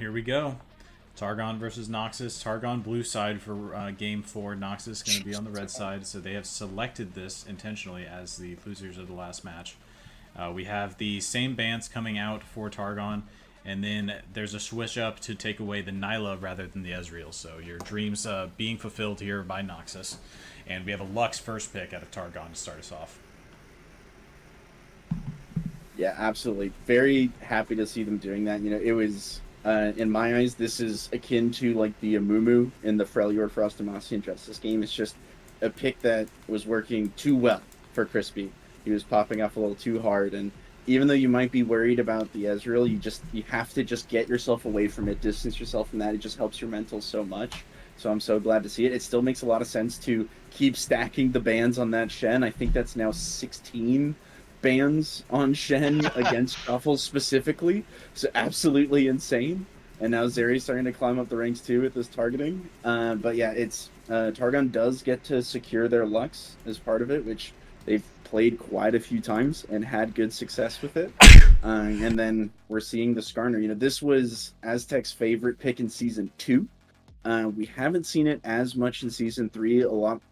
here we go. Targon versus Noxus. Targon blue side for game 4. Noxus going to be on the red side, so they have selected this intentionally as the losers of the last match. We have the same bans coming out for Targon, and then there's a switch up to take away the Nyla rather than the Ezreal. So your dreams being fulfilled here by Noxus. And we have a Lux first pick out of Targon to start us off. Yeah, absolutely. Very happy to see them doing that. You know, it was, in my eyes, this is akin to like the Amumu in the Freljord Frost Demacia Justice game. It's just a pick that was working too well for Crispy. He was popping off a little too hard, and even though you might be worried about the Ezreal, you have to just get yourself away from it, distance yourself from that. It just helps your mental so much. So I'm so glad to see it. It still makes a lot of sense to keep stacking the bans on that Shen. I think that's now 16 bans on Shen against Shuffle specifically. So absolutely insane. And now Zeri's starting to climb up the ranks too with this targeting. But yeah, it's Targon does get to secure their Lux as part of it, which they've played quite a few times and had good success with it. And then we're seeing the Skarner. You know, this was Aztec's favorite pick in Season 2. We haven't seen it as much in Season 3.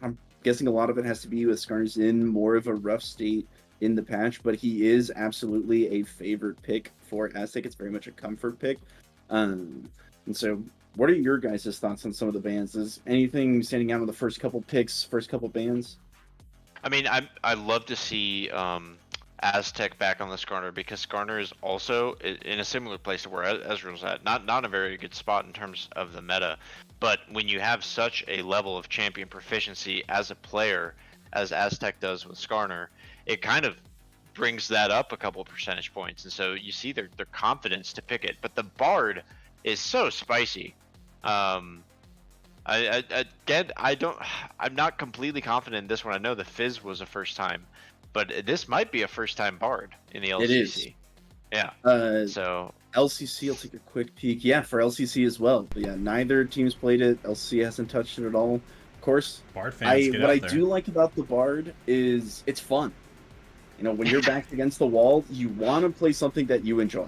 I'm guessing a lot of it has to be with Skarner's in more of a rough state in the patch, but he is absolutely a favorite pick for Aztec. It's very much a comfort pick. And so what are your guys' thoughts on some of the bans? Is anything standing out on the first couple picks, first couple bans? I mean, I love to see Aztec back on the Skarner, because Skarner is also in a similar place to where Ezreal's at. Not a very good spot in terms of the meta, but when you have such a level of champion proficiency as a player, as Aztec does with Skarner, it kind of brings that up a couple percentage points, and so you see their confidence to pick it. But the Bard is so spicy. I'm not completely confident in this one. I know the Fizz was a first time, but this might be a first time Bard in the LCC. It is. Yeah. So LCC, I'll take a quick peek. Yeah, for LCC as well. But yeah, neither team's played it. LCC hasn't touched it at all. Of course, Bard fans get what up I there. do like about the Bard is it's fun. You know, when you're backed against the wall, you want to play something that you enjoy.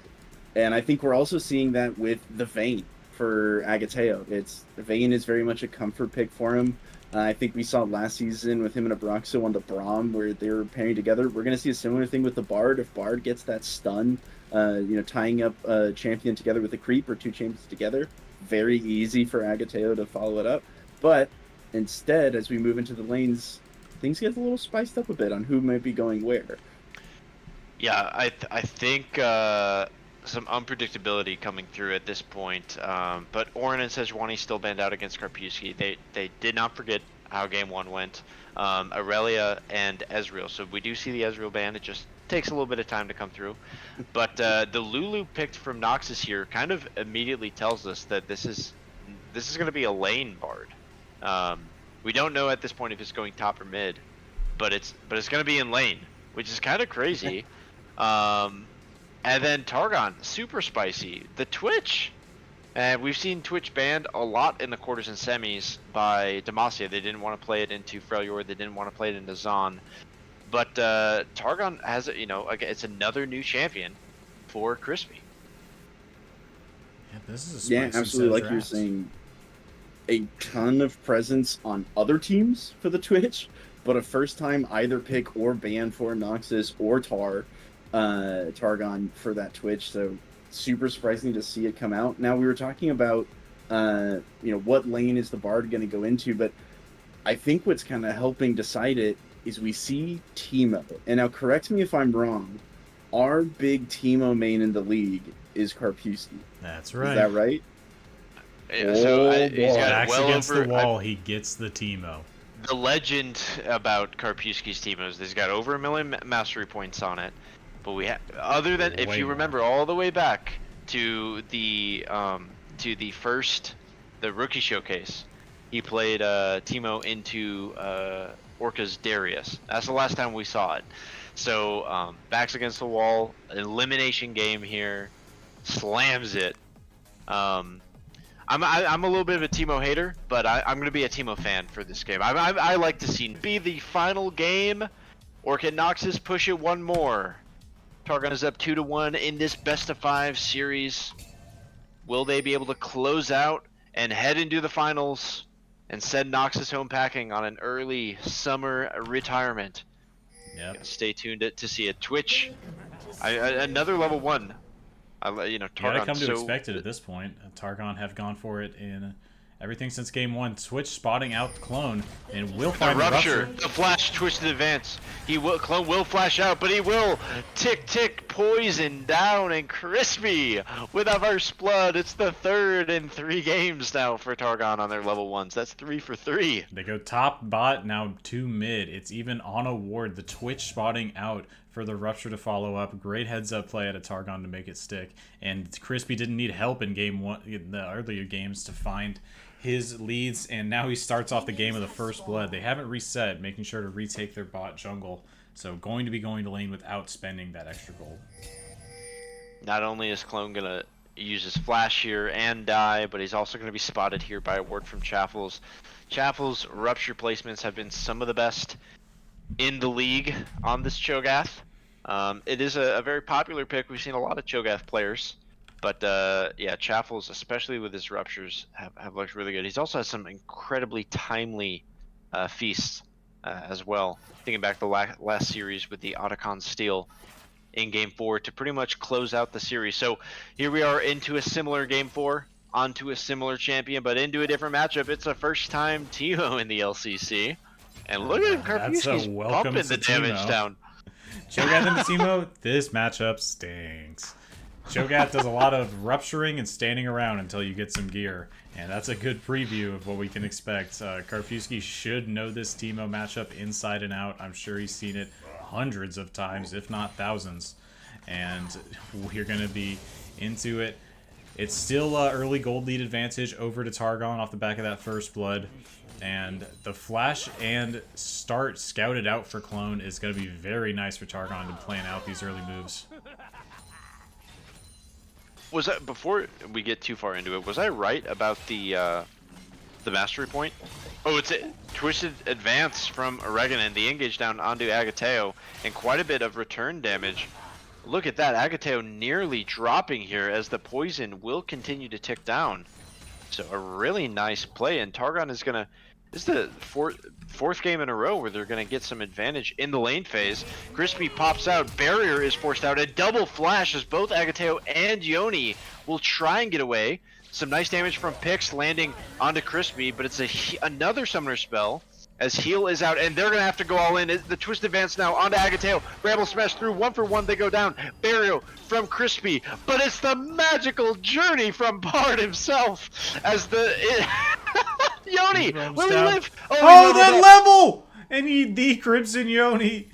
And I think we're also seeing that with the Vayne for Agateo. The Vayne is very much a comfort pick for him. I think we saw last season with him and Abraxo on the Braum where they were pairing together. We're going to see a similar thing with the Bard. If Bard gets that stun, tying up a champion together with a creep or two champions together, very easy for Agateo to follow it up. But instead, as we move into the lanes, things get a little spiced up a bit on who might be going where. yeah, I think some unpredictability coming through at this point. But Orin and Sejuani still banned out against Karpewski. They did not forget how game 1 went. Aurelia and Ezreal. So we do see the Ezreal ban. It just takes a little bit of time to come through. But the Lulu picked from Noxus here kind of immediately tells us that this is going to be a lane Bard. We don't know at this point if it's going top or mid, but it's going to be in lane, which is kind of crazy. And then Targon, super spicy. The Twitch, and we've seen Twitch banned a lot in the quarters and semis by Demacia. They didn't want to play it into Freljord. They didn't want to play it into Zon. But Targon has, it's another new champion for Crispy. Yeah, this is a spicy absolutely. Like drafts. you're saying, a ton of presence on other teams for the Twitch, but a first time either pick or ban for Noxus or Targon for that Twitch. So super surprising to see it come out. Now we were talking about what lane is the Bard going to go into, but I think what's kind of helping decide it is we see Teemo. And now correct me if I'm wrong, our big Teemo main in the league is Karpewski. That's right. Is that right? Yeah, so he's got Backs well against over the wall, he gets the Teemo. the legend about Karpewski's Teemos. He's got over 1 million mastery points on it. But we have, other than if you remember all the way back to the rookie showcase, he played Teemo into Orca's Darius. That's the last time we saw it. So backs against the wall, elimination game here, slams it. I'm a little bit of a Teemo hater, but I'm going to be a Teemo fan for this game. I like to see be the final game, or can Noxus push it one more? Targon is up 2-1 in this best of 5 series. Will they be able to close out and head into the finals and send Noxus home packing on an early summer retirement? Yep. Stay tuned to see it. Twitch, another level 1. You know, You gotta Targon. come to So expect it at this point. Targon have gone for it in everything since game 1. Twitch spotting out the clone and will the find the rupture, rupture. the flash, twisted advance. Clone will flash out, but he will tick poison down, and Crispy with a first blood. It's the 3rd in 3 games now for Targon on their level 1s. That's 3 for 3. They go top bot, now to mid. It's even on a ward. The Twitch spotting out for the rupture to follow up. Great heads up play at a Targon to make it stick. And Crispy didn't need help in game 1, in the earlier games, to find his leads, and now he starts off the game with the first blood. They haven't reset, making sure to retake their bot jungle. So going to be going to lane without spending that extra gold. Not only is Clone gonna use his flash here and die, but he's also gonna be spotted here by a ward from Chaffles. Chaffles' rupture placements have been some of the best in the league on this Cho'Gath. It is a very popular pick. We've seen a lot of Cho'Gath players. But yeah, Chaffles, especially with his ruptures, have looked really good. He's also has some incredibly timely feasts as well. Thinking back to the last series with the Otacon Steel in Game 4 to pretty much close out the series. So here we are into a similar Game 4, onto a similar champion, but into a different matchup. It's a first-time Timo in the LCC. And look at him, Karpewski's pumping the damage down. Cho'Gath and Timo, this matchup stinks. Cho'Gath does a lot of rupturing and standing around until you get some gear, and that's a good preview of what we can expect. Karpewski should know this Timo matchup inside and out. I'm sure he's seen it hundreds of times, if not thousands, and we're going to be into it. It's still early gold lead advantage over to Targon off the back of that first blood, and the flash and start scouted out for Clone is going to be very nice for Targon to plan out these early moves. Was that, before we get too far into it, was I right about the mastery point? Oh, it's a twisted advance from Oregon, the engage down onto Agateo, and quite a bit of return damage. Look at that, Agateo nearly dropping here as the poison will continue to tick down. So a really nice play, and Targon is gonna. This is the fourth game in a row where they're going to get some advantage in the lane phase. Crispy pops out. Barrier is forced out. A double flash as both Agateo and Yoni will try and get away. Some nice damage from Pix landing onto Crispy, but it's another summoner spell as heal is out, and they're going to have to go all in. The twist advance now onto Agateo. Bramble smash through. 1 for 1, they go down. Barrier from Crispy, but it's the magical journey from Bard himself as the... Yoni, will he live? Oh, that level! And the Crimson Yoni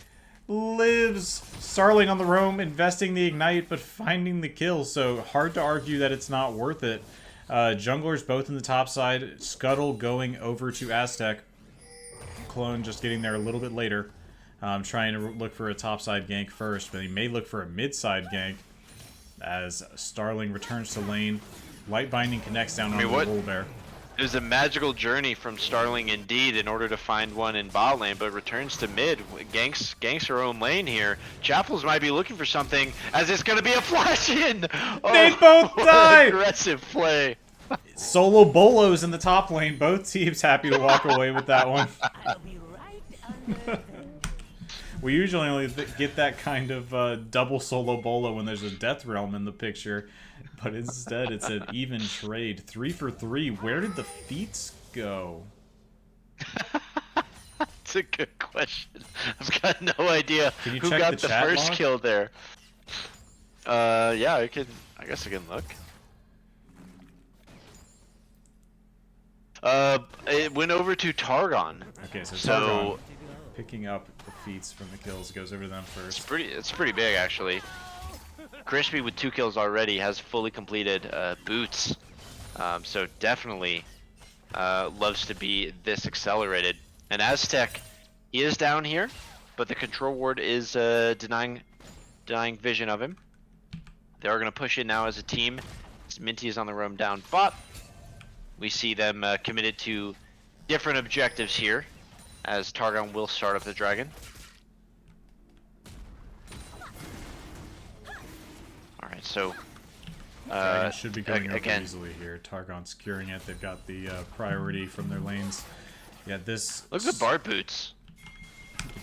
lives. Starling on the roam, investing the ignite, but finding the kill. So hard to argue that it's not worth it. Junglers both in the top side. Scuttle going over to Aztec. Clone just getting there a little bit later. Trying to look for a top side gank first, but he may look for a mid side gank as Starling returns to lane. Light Binding connects down on the Bull Bear. It was a magical journey from Starling indeed in order to find one in bot lane, but returns to mid. Ganks her own lane here. Chaffles might be looking for something as it's going to be a flash in. Oh, they both die! Aggressive play. Solo Bolos in the top lane. Both teams happy to walk away with that one. I'll be right We usually only get that kind of double solo bolo when there's a Death Realm in the picture, but instead it's an even trade. 3 for 3. Where did the feats go? That's a good question. I've got no idea who check got the first log? kill there. Yeah, I guess I can look. It went over to Targon. Okay, so Targon picking up the feats from the kills, goes over them first. It's pretty big actually. Crispy with 2 kills already has fully completed boots, so definitely loves to be this accelerated. And Aztec, he is down here, but the control ward is denying vision of him. They are going to push in now as a team. Minty is on the roam down bot. We see them committed to different objectives here, as Targon will start up the dragon. Alright, so Dragon should be going over again. easily here. Targon securing it. They've got the priority from their lanes. Yeah, this... Look at the Bard boots.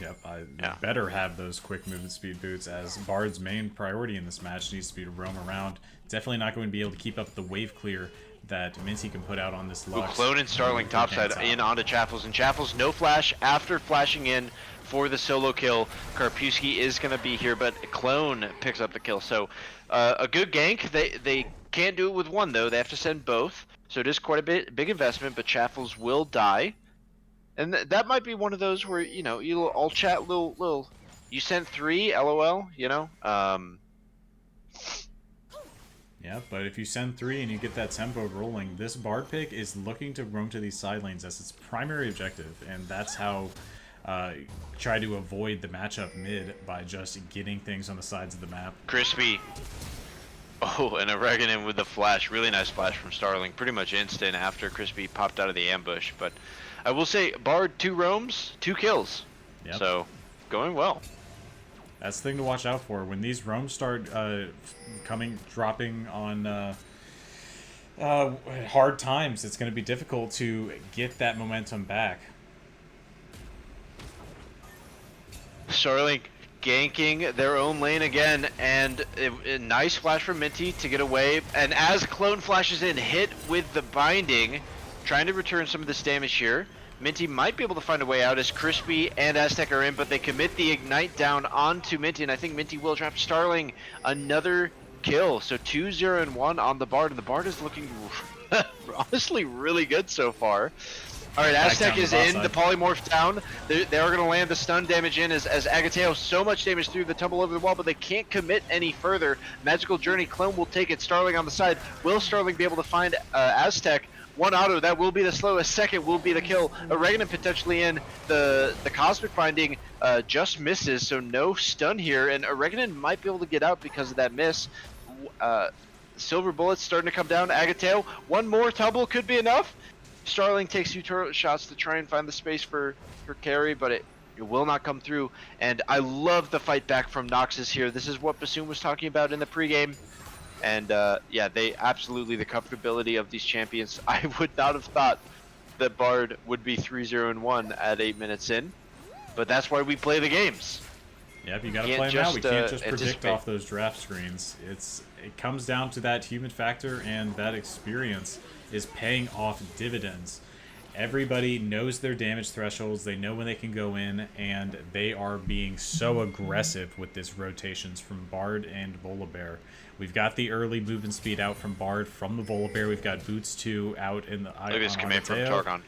Yep, I better have those quick movement speed boots, as Bard's main priority in this match needs to be to roam around. Definitely not going to be able to keep up the wave clear that Minty can put out on this Lux. Clone and Starling topside in onto Chaffles, and Chaffles no flash after flashing in for the solo kill. Karpewski is going to be here, but Clone picks up the kill. So a good gank. They can't do it with one though. They have to send both. So it is quite a big investment, but Chaffles will die. And that might be one of those where, you know, you'll all chat little you sent 3, LOL, you know? Yeah, but if you send 3 and you get that tempo rolling, this Bard pick is looking to roam to these side lanes as its primary objective, and that's how try to avoid the matchup mid by just getting things on the sides of the map. Crispy. Oh, and a Reganin with the flash. Really nice flash from Starling. Pretty much instant after Crispy popped out of the ambush, but I will say, Bard 2 roams, 2 kills. Yep. So, going well. That's the thing to watch out for. When these roams start dropping on hard times, it's going to be difficult to get that momentum back. Starling ganking their own lane again, and a nice flash from Minty to get away. And as Clone flashes in, hit with the binding, trying to return some of this damage here. Minty might be able to find a way out as Crispy and Aztec are in, but they commit the Ignite down onto Minty, and I think Minty will trap Starling. Another kill, so 2-0-1 on the Bard, and the Bard is looking honestly really good so far. Alright, Aztec is in, the polymorph down. They are going to land the stun damage in as Agateo, so much damage through the tumble over the wall, but they can't commit any further. Magical Journey, Clone will take it, Starling on the side. Will Starling be able to find Aztec? One auto, that will be the slowest. Second will be the kill. Oregano potentially in. The Cosmic Binding just misses, so no stun here. And Oregano might be able to get out because of that miss. Silver Bullets starting to come down. Agateo, one more tumble could be enough. Starling takes 2 turret shots to try and find the space for carry, but it will not come through. And I love the fight back from Noxus here. This is what Bassoon was talking about in the pregame. And yeah, they absolutely, the comfortability of these champions. I would not have thought that Bard would be 3-0-1 at 8 minutes in, but that's why we play the games. Yep, you gotta play them out. We can't just predict off those draft screens. It comes down to that human factor, and that experience is paying off dividends. Everybody knows their damage thresholds, they know when they can go in, and they are being so aggressive with this rotations from Bard and Volibear. We've got the early movement speed out from Bard, from the Volibear. We've got Boots 2 out in the... Look at this command from Targon.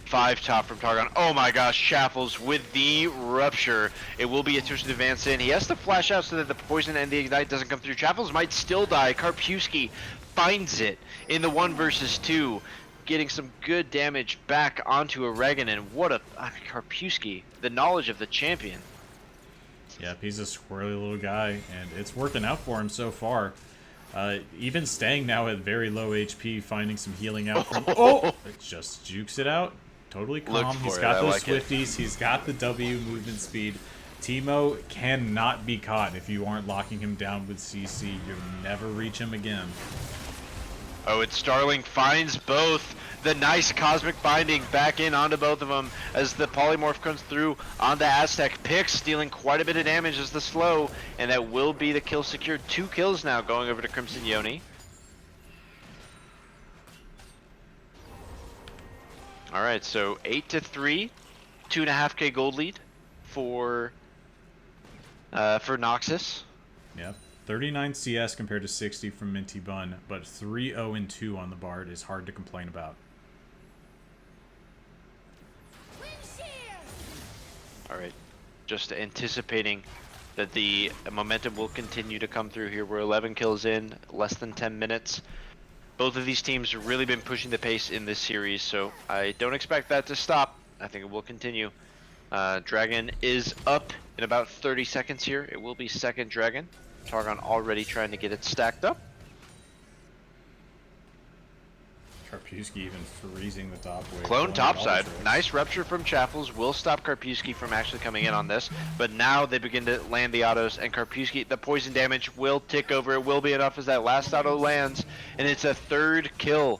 5 top from Targon. Oh my gosh, Shaffles with the Rupture. It will be a twisted advance in. He has to flash out so that the poison and the Ignite doesn't come through. Shaffles might still die. Karpewski finds it in the 1 versus 2. Getting some good damage back onto Oregano, and what a Karpewski, the knowledge of the champion. Yep, he's a squirrely little guy, and it's working out for him so far. Even staying now at very low HP, finding some healing out from... Oh! It just jukes it out. Totally calm. He's got those Swifties. He's got the W movement speed. Teemo cannot be caught if you aren't locking him down with CC. You'll never reach him again. Oh, and Starling finds both. The nice Cosmic Binding back in onto both of them as the Polymorph comes through onto Aztec. Pix dealing quite a bit of damage as the slow, and that will be the kill secured. 2 kills now going over to Crimson Yoni. Alright, so 8-3, 2.5k gold lead for Noxus. Yep. 39 CS compared to 60 from Minty Bun, but 3-0-2 on the Bard is hard to complain about. Alright, just anticipating that the momentum will continue to come through here. We're 11 kills in, less than 10 minutes. Both of these teams have really been pushing the pace in this series, so I don't expect that to stop. I think it will continue. Dragon is up in about 30 seconds here. It will be second Dragon. Targon already trying to get it stacked up. Karpewski even freezing the top wave. Clone Going topside. all the Nice rupture from Chaffles will stop Karpewski from actually coming in on this. But now they begin to land the autos, and Karpewski, the poison damage will tick over. It will be enough as that last auto lands, and it's a third kill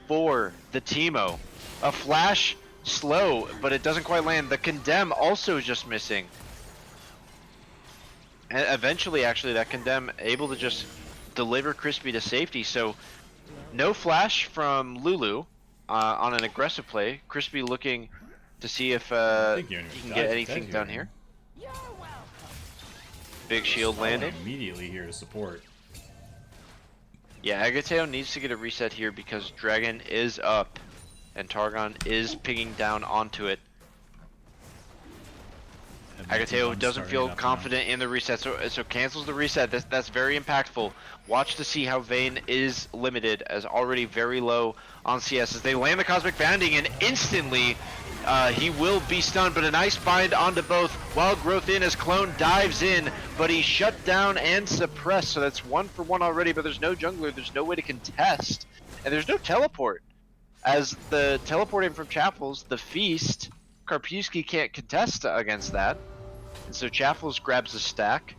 for the Teemo. A flash slow, but it doesn't quite land. The condemn also just missing. And eventually, actually, that condemn able to just deliver Crispy to safety. So no flash from Lulu on an aggressive play. Crispy looking to see if he can get anything done here. You're welcome. Big shield landed. Immediately here to support. Yeah, Agateo needs to get a reset here because Dragon is up and Targon is pinging down onto it. Agateo doesn't feel confident in the reset, so cancels the reset. That's very impactful. Watch to see how Vayne is limited, as already very low on CS. As they land the Cosmic Bounding, and instantly he will be stunned, but a nice bind onto both. Wild Growth in as Clone dives in, but he's shut down and suppressed, so that's 1 for 1 already, but there's no jungler, there's no way to contest, and there's no teleport. As the teleporting from Chaffles, the Feast, Karpewski can't contest against that. And so Chaffles grabs a stack.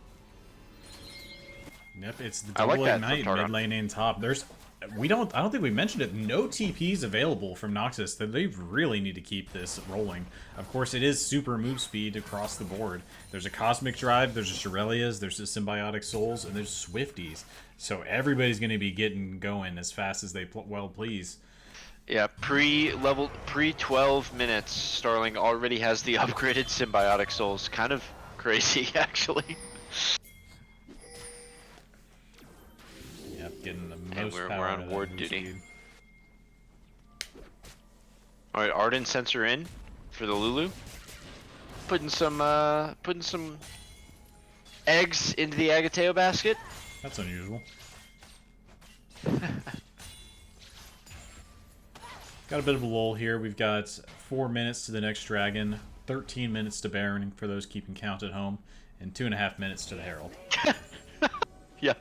Yep, it's the I like double that ignite from Targon. mid lane in top. I don't think we mentioned it. No TPs available from Noxus. They really need to keep this rolling. Of course, it is super move speed across the board. There's a Cosmic Drive, there's a Shurelya's, there's a Symbiotic Souls, and there's Swifties. So everybody's going to be getting going as fast as they well please. Yeah, pre-12 minutes, Starling already has the upgraded Symbiotic Souls. Kind of crazy, actually. Yep, getting the And most we're power on out of that ward move duty. speed. Alright, Arden sensor in for the Lulu. Putting some eggs into the Agateo basket. That's unusual. Got a bit of a lull here. We've got 4 minutes to the next dragon, 13 minutes to Baron for those keeping count at home, and 2.5 minutes to the Herald. Yeah.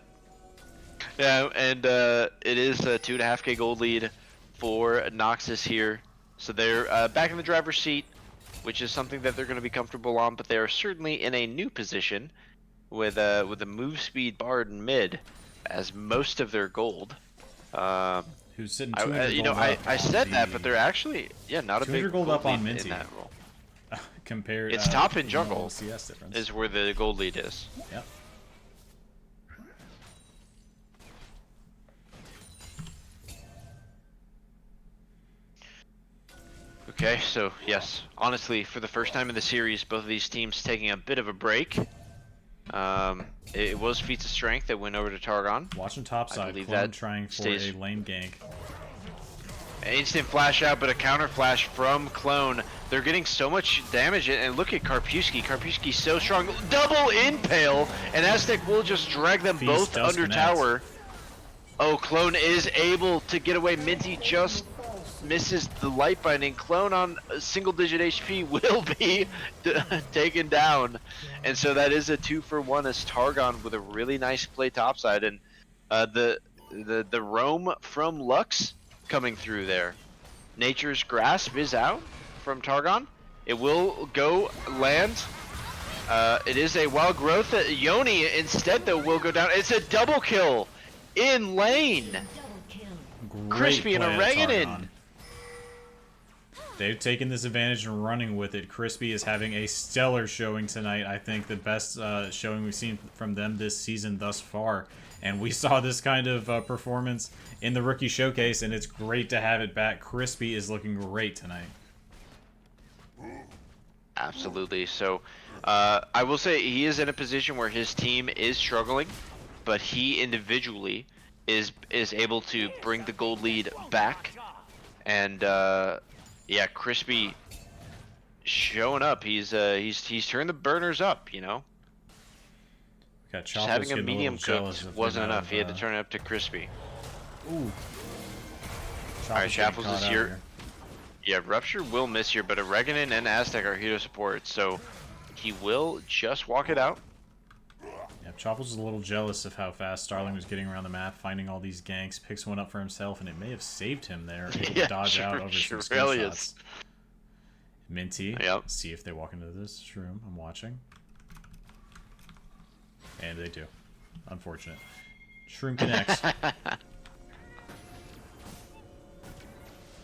Yeah, and it is a 2.5k gold lead for Noxus here. So they're back in the driver's seat, which is something that they're going to be comfortable on, but they are certainly in a new position with a move speed bard in mid as most of their gold. Who's sitting 200 You know, gold up I said on that, but they're actually, yeah, not a big 200 gold up on lead Minty. in that role. compared. It's top in to the jungle CS difference. is where the gold lead is. Yep. Okay, so yes, honestly, for the first time in the series, both of these teams taking a bit of a break. It was feats of strength that went over to Targon. Watching top I side, believe Clone that trying for stays- a lane gank. An instant flash out, but a counter flash from Clone. They're getting so much damage, and look at Karpewski. Karpewski's so strong. Double impale, and Aztec will just drag them Feast both does under connect. tower. Oh, Clone is able to get away. Minty just misses the light binding. Clone on a single-digit HP will be taken down, and so that is a 2-for-1 as Targon with a really nice play topside, and the roam from Lux coming through there. Nature's Grasp is out from Targon. It will go land. It is a wild growth. Yoni instead though will go down. It's a double kill in lane. Great Crispy and play a at Reganin. Targon. They've taken this advantage and running with it. Crispy is having a stellar showing tonight. I think the best showing we've seen from them this season thus far. And we saw this kind of performance in the rookie showcase, and it's great to have it back. Crispy is looking great tonight. Absolutely. So I will say he is in a position where his team is struggling, but he individually is able to bring the gold lead back. And yeah, Crispy showing up. He's turned the burners up, you know. Got Just having a medium cooked wasn't enough. He had to turn it up to Crispy. Ooh. Alright, Chapples is here. Yeah, Rupture will miss here, but a Reganin and Aztec are here to support, so he will just walk it out. Yep, Chopples is a little jealous of how fast Starling was getting around the map, finding all these ganks, picks one up for himself, and it may have saved him there, able to dodge out over some screenshots. Minty, see if they walk into this room. I'm watching. And they do. Unfortunate. Shroom connects.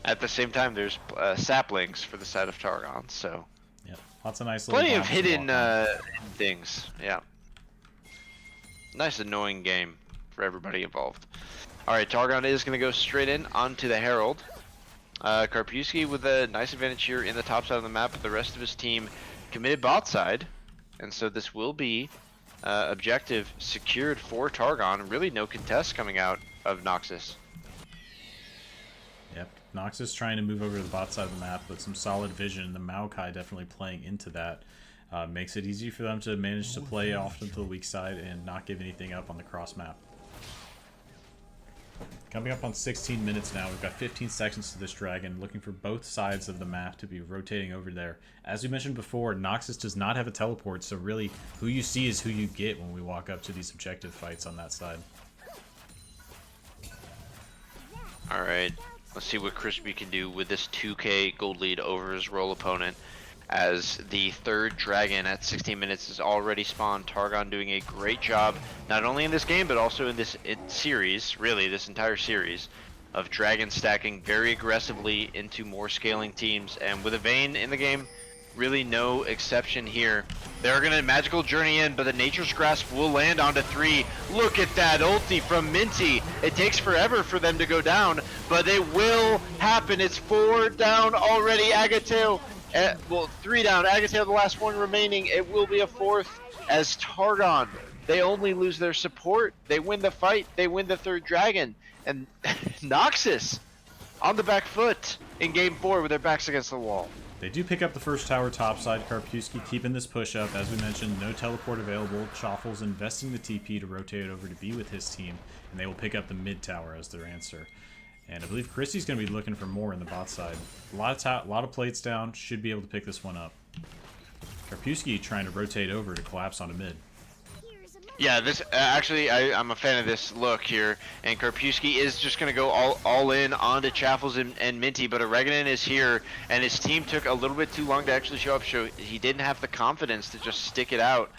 At the same time, there's saplings for the side of Targon, so... Yep, lots of nice little plenty of hidden things, yeah. Nice annoying game for everybody involved. Alright, Targon is going to go straight in onto the Herald. Karpewski with a nice advantage here in the top side of the map, but the rest of his team committed bot side. And so this will be objective secured for Targon. Really no contest coming out of Noxus. Yep, Noxus trying to move over to the bot side of the map, but some solid vision. The Maokai definitely playing into that. Makes it easy for them to manage to play off to the weak side and not give anything up on the cross map. Coming up on 16 minutes now, we've got 15 seconds to this dragon, looking for both sides of the map to be rotating over there. As we mentioned before, Noxus does not have a teleport, so really who you see is who you get when we walk up to these objective fights on that side. Alright, let's see what Crispy can do with this 2k gold lead over his role opponent, as the third dragon at 16 minutes is already spawned. Targon doing a great job, not only in this game, but also in this series, really, this entire series, of dragon stacking very aggressively into more scaling teams. And with a Vayne in the game, really no exception here. They're gonna magical journey in, but the Nature's Grasp will land onto 3. Look at that ulti from Minty. It takes forever for them to go down, but it will happen. It's 4 down already. Agateo, well, 3 down. Agateo, the last one remaining. It will be a 4th as Targon. They only lose their support. They win the fight. They win the third dragon. And Noxus on the back foot in game 4 with their backs against the wall. They do pick up the first tower topside. Karpewski keeping this push up. As we mentioned, no teleport available. Choffle's investing the TP to rotate over to be with his team, and they will pick up the mid tower as their answer. And I believe Chrissy's going to be looking for more in the bot side. A lot of plates down. Should be able to pick this one up. Karpewski trying to rotate over to collapse onto mid. Yeah, this actually, I'm a fan of this look here, and Karpewski is just going to go all in onto Chaffles and Minty, but Oreganon is here, and his team took a little bit too long to actually show up, so he didn't have the confidence to just stick it out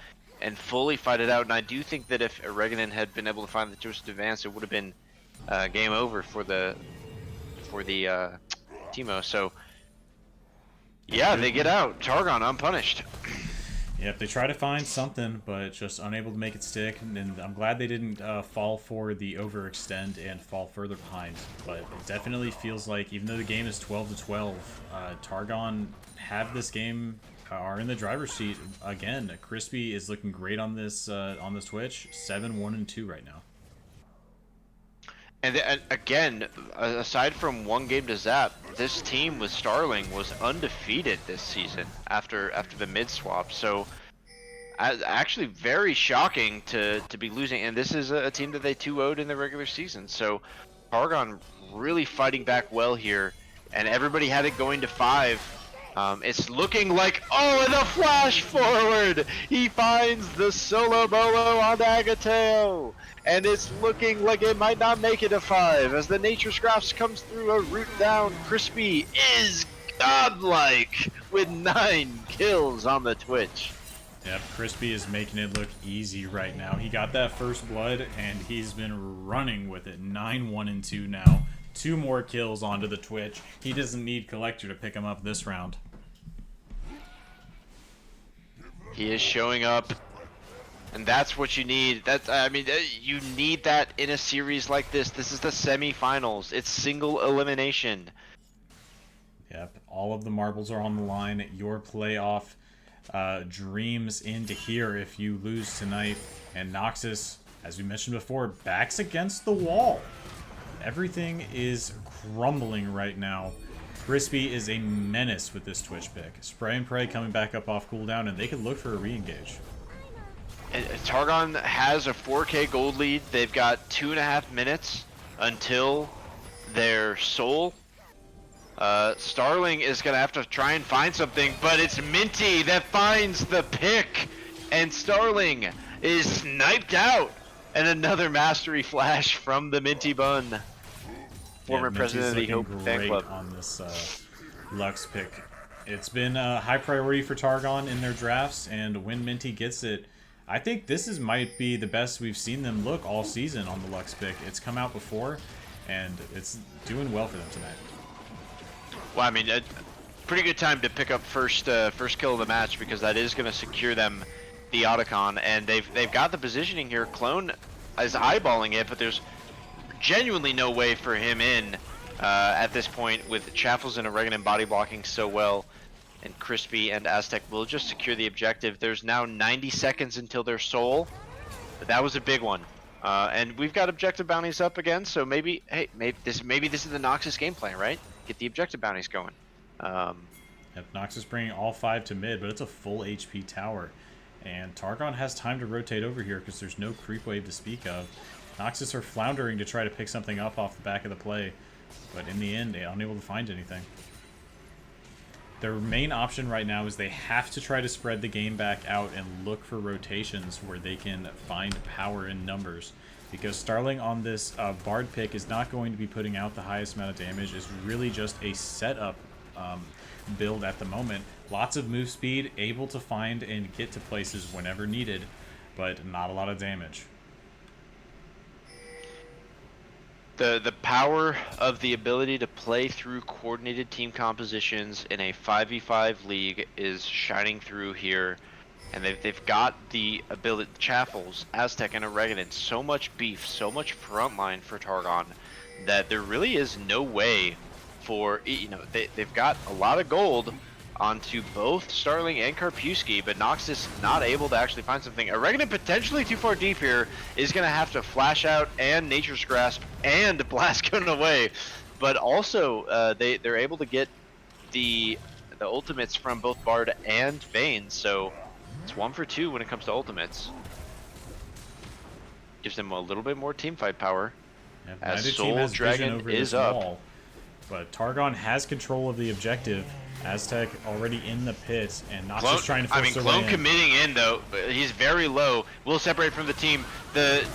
and fully fight it out. And I do think that if Oreganon had been able to find the choice to advance, it would have been game over for the Teemo. So yeah, they get out. Targon unpunished. Yep, they try to find something, but just unable to make it stick. And I'm glad they didn't fall for the overextend and fall further behind. But it definitely feels like, even though the game is 12-12, Targon have this game, are in the driver's seat again. Crispy is looking great on this Twitch. 7-1-2 right now. And again, aside from one game to Zap, this team with Starling was undefeated this season after the mid swap. So actually very shocking to be losing. And this is a team that they 2-0'd in the regular season. So Targon really fighting back well here, and everybody had it going to 5. It's looking like, oh, and the flash forward! He finds the solo bolo on Agateo! And it's looking like it might not make it a 5 as the Nature Scraps comes through a root down. Crispy is godlike with 9 kills on the Twitch. Yep, Crispy is making it look easy right now. He got that first blood, and he's been running with it. 9-1-2 now. 2 more kills onto the Twitch. He doesn't need Collector to pick him up this round. He is showing up, and that's what you need. You need that in a series like this. This is the semifinals. It's single elimination. Yep, all of the marbles are on the line. Your playoff dreams into here if you lose tonight. And Noxus, as we mentioned before, backs against the wall. Everything is crumbling right now. Crispy is a menace with this Twitch pick. Spray and Pray coming back up off cooldown, and they could look for a re-engage. Targon has a 4k gold lead. They've got 2.5 minutes until their soul. Starling is going to have to try and find something, but it's Minty that finds the pick. And Starling is sniped out. And another mastery flash from the Minty Bun. Former president of the Hope fan club. On this Lux pick. It's been a high priority for Targon in their drafts, and when Minty gets it, I think this might be the best we've seen them look all season on the Lux pick. It's come out before, and it's doing well for them tonight. Well, I mean, a pretty good time to pick up first kill of the match, because that is going to secure them the Otacon, and they've got the positioning here. Clone is eyeballing it, but there's genuinely no way for him in at this point, with Chaffles and Oregon body blocking so well. And Crispy and Aztec will just secure the objective. There's now 90 seconds until their soul, but that was a big one. And we've got objective bounties up again, so maybe this is the Noxus game plan, right? Get the objective bounties going. Noxus bringing all 5 to mid, but it's a full HP tower. And Targon has time to rotate over here because there's no creep wave to speak of. Noxus are floundering to try to pick something up off the back of the play, but in the end, they're unable to find anything. Their main option right now is they have to try to spread the game back out and look for rotations where they can find power in numbers. Because Starling on this Bard pick is not going to be putting out the highest amount of damage. It's really just a setup build at the moment. Lots of move speed, able to find and get to places whenever needed, but not a lot of damage. The power of the ability to play through coordinated team compositions in a 5v5 league is shining through here, and they've got the ability. Chaffles, Aztec, and Oregon, so much beef, so much frontline for Targon that there really is no way for, you know, they've got a lot of gold onto both Starling and Karpewski, but Noxus not able to actually find something. Oregon potentially too far deep here is going to have to flash out and Nature's Grasp and blast going away, but also they're able to get the ultimates from both Bard and Vayne, so it's 1 for 2 when it comes to ultimates. Gives them a little bit more teamfight power. As Soul Dragon is up. But Targon has control of the objective. Aztec already in the pit, and Noxus trying to force their way in. Clone committing in though. He's very low. Will separate from the team. The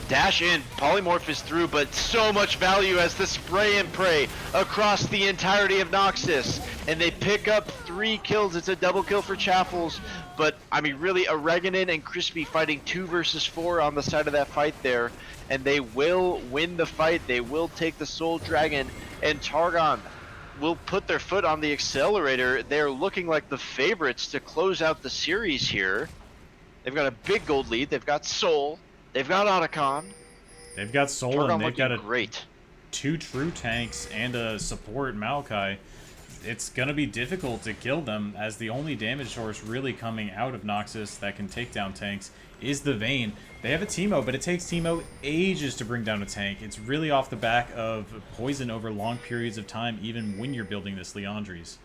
dash in, polymorph is through, but so much value as the spray and pray across the entirety of Noxus, and they pick up 3 kills. It's a double kill for Chaffles, but I mean really, Oregon and Crispy fighting 2 versus 4 on the side of that fight there, and they will win the fight. They will take the Soul Dragon, and Targon will put their foot on the accelerator. They're looking like the favorites to close out the series here. They've got a big gold lead. They've got Soul. They've got Otacon. They've got Soul, Targon and they've got great. 2 true tanks and a support Maokai. It's going to be difficult to kill them, as the only damage source really coming out of Noxus that can take down tanks is the Vayne. They have a Teemo, but it takes Teemo ages to bring down a tank. It's really off the back of poison over long periods of time, even when you're building this Leandries.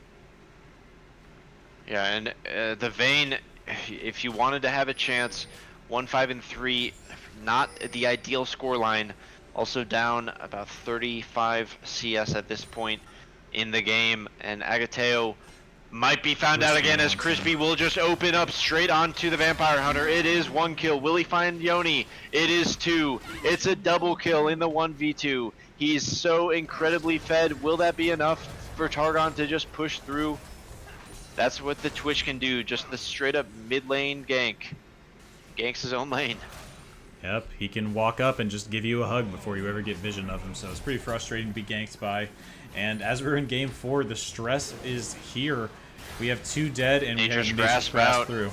Yeah, and the Vayne, if you wanted to have a chance, 1-5-3, not the ideal scoreline. Also down about 35 CS at this point in the game, and Agateo might be found out again as Crispy will just open up straight onto the Vampire Hunter. It is 1 kill. Will he find Yoni? It is 2. It's a double kill in the 1v2. He's so incredibly fed. Will that be enough for Targon to just push through? That's what the Twitch can do. Just the straight up mid lane gank. Ganks his own lane. Yep, he can walk up and just give you a hug before you ever get vision of him, so it's pretty frustrating to be ganked by. And as we're in game 4, the stress is here. We have 2 dead, and Nature's we have Grasp Grasp out through.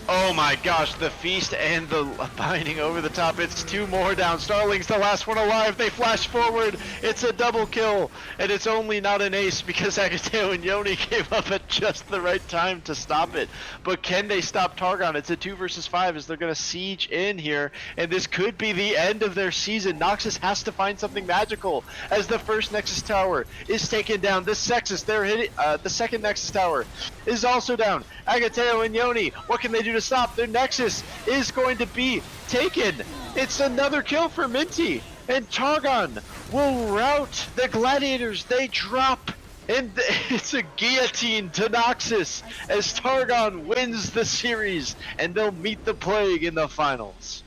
Oh my gosh, the feast and the binding over the top. It's 2 more down. Starling's the last one alive. They flash forward. It's a double kill, and it's only not an ace because Agateo and Yoni came up at just the right time to stop it. But can they stop Targon? It's a 2 versus 5 as they're going to siege in here, and this could be the end of their season. Noxus has to find something magical as the first Nexus Tower is taken down. The second Nexus Tower is also down. Agateo and Yoni, what can they do to stop? Their Nexus is going to be taken. It's another kill for Minty, and Targon will rout the Gladiators. They drop And it's a guillotine to Noxus as Targon wins the series, and they'll meet the Plague in the finals.